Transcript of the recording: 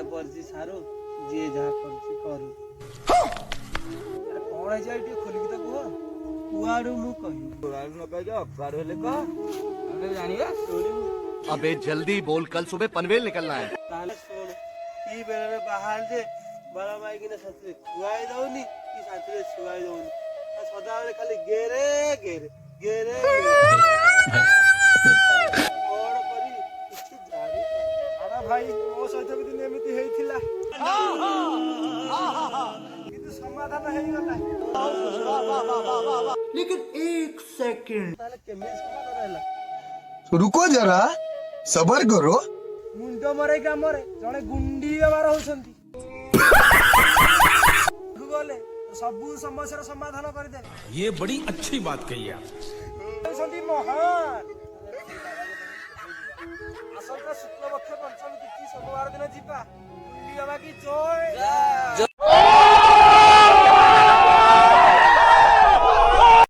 भाग्य पड़सी सारू जी जहाँ करसी करू कौन है जाए खोलिक तो कह कुआड़ू मु कहि कुआड़ू न कह जा कुआड़ू हेले कह हमने जानिबा सुनिबू अबे जल्दी बोल, कल सुबह पनवेल निकलना है। ताले सुन ई बेरे बाहर जे बड़ा माई की साथी खुआई दउनी की साथी छुआई दउनी आ सदा बेले खाली गेरे गेरे गेरे कोड करी किछि जारी सारा भाई ओ सहित भी दिन एमिति हेइथिला किंतु समाधान हेइ गला लेकिन एक सेकंड ताले केमे समाधान हैला रुको जरा सबर करो मुंड मरे ग्राम रे जने गुंडी व्यवहार होछंती गले सबु समस्या समाधान कर दे ये बड़ी अच्छी बात कही आप होछंती महान असल का शुक्ल पक्ष पंचमी तिथि सोमवार दिन जीवा गुंडी बाबा की जय